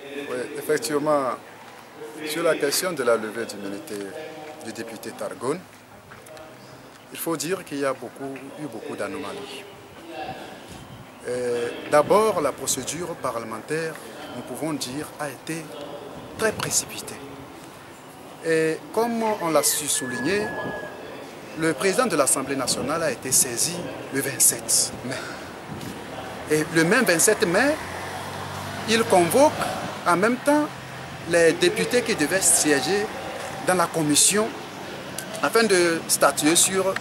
Oui, effectivement, sur la question de la levée d'immunité du député Targone, il faut dire qu'il y a eu beaucoup d'anomalies. D'abord, la procédure parlementaire, nous pouvons dire, a été très précipitée. Et comme on l'a su souligner, le président de l'Assemblée nationale a été saisi le 27 mai. Et le même 27 mai, il convoque en même temps les députés qui devaient siéger dans la commission afin de statuer sur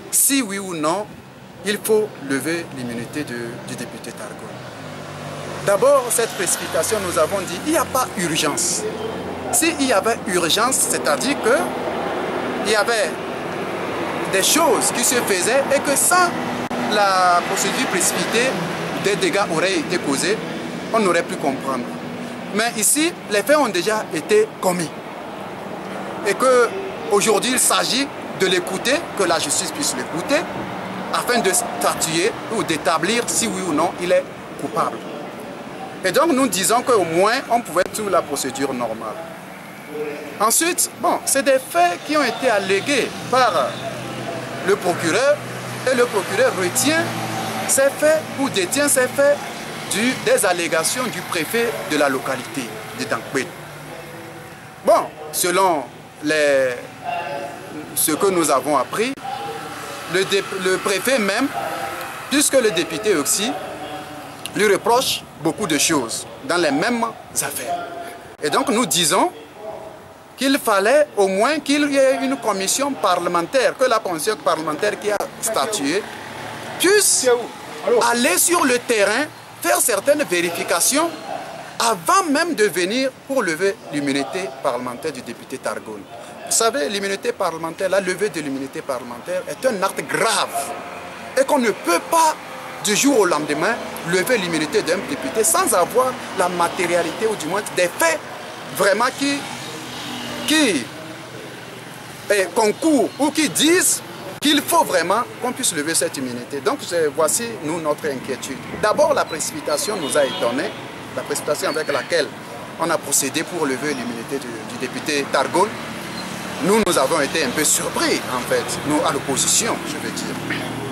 si oui ou non il faut lever l'immunité du député Targone. D'abord, cette précipitation, nous avons dit il n'y a pas urgence. S'il y avait urgence, c'est-à-dire qu'il y avait des choses qui se faisaient et que sans la procédure précipitée, des dégâts auraient été causés, on aurait pu comprendre. Mais ici, les faits ont déjà été commis. Et qu'aujourd'hui, il s'agit de l'écouter, que la justice puisse l'écouter, afin de statuer ou d'établir si oui ou non il est coupable. Et donc nous disons qu'au moins on pouvait suivre la procédure normale. Ensuite, bon, c'est des faits qui ont été allégués par le procureur et le procureur retient ces faits ou détient ces faits des allégations du préfet de la localité de Dankbel. Bon, selon ce que nous avons appris, le préfet même, puisque le député aussi, lui reproche beaucoup de choses dans les mêmes affaires. Et donc nous disons qu'il fallait au moins qu'il y ait une commission parlementaire, que la commission parlementaire qui a statué puisse aller sur le terrain, faire certaines vérifications avant même de venir pour lever l'immunité parlementaire du député Targone. Vous savez, l'immunité parlementaire, la levée de l'immunité parlementaire est un acte grave et qu'on ne peut pas du jour au lendemain lever l'immunité d'un député sans avoir la matérialité ou du moins des faits vraiment qui concourent ou qui disent qu'il faut vraiment qu'on puisse lever cette immunité. Donc voici nous notre inquiétude. D'abord la précipitation nous a étonnés, la précipitation avec laquelle on a procédé pour lever l'immunité du député Targone. Nous avons été un peu surpris, en fait, nous, à l'opposition, je veux dire.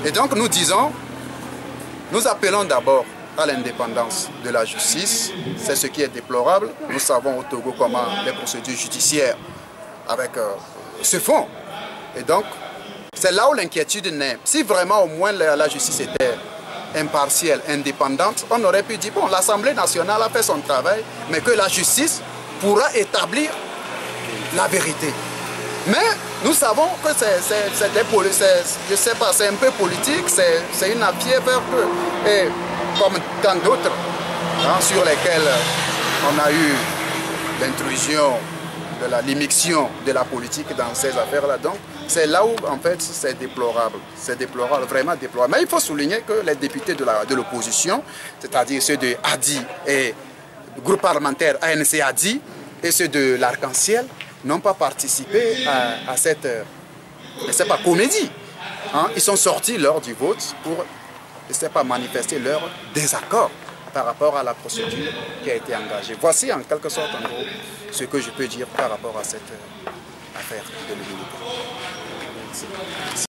Et donc, nous appelons d'abord à l'indépendance de la justice. C'est ce qui est déplorable. Nous savons au Togo comment les procédures judiciaires se font. Et donc, c'est là où l'inquiétude naît. Si vraiment, au moins, la justice était impartielle, indépendante, on aurait pu dire, bon, l'Assemblée nationale a fait son travail, mais que la justice pourra établir la vérité. Mais nous savons que je sais pas, c'est un peu politique, c'est une affaire et comme tant d'autres sur lesquelles on a eu l'intrusion, l'immixtion de la politique dans ces affaires-là. Donc c'est là où en fait c'est déplorable, vraiment déplorable. Mais il faut souligner que les députés de l'opposition, c'est-à-dire ceux de ADI et le groupe parlementaire ANC ADI et ceux de l'Arc-en-Ciel, n'ont pas participé à cette comédie. Ils sont sortis lors du vote pour manifester leur désaccord par rapport à la procédure qui a été engagée. Voici en quelque sorte en gros ce que je peux dire par rapport à cette affaire de l'immunité.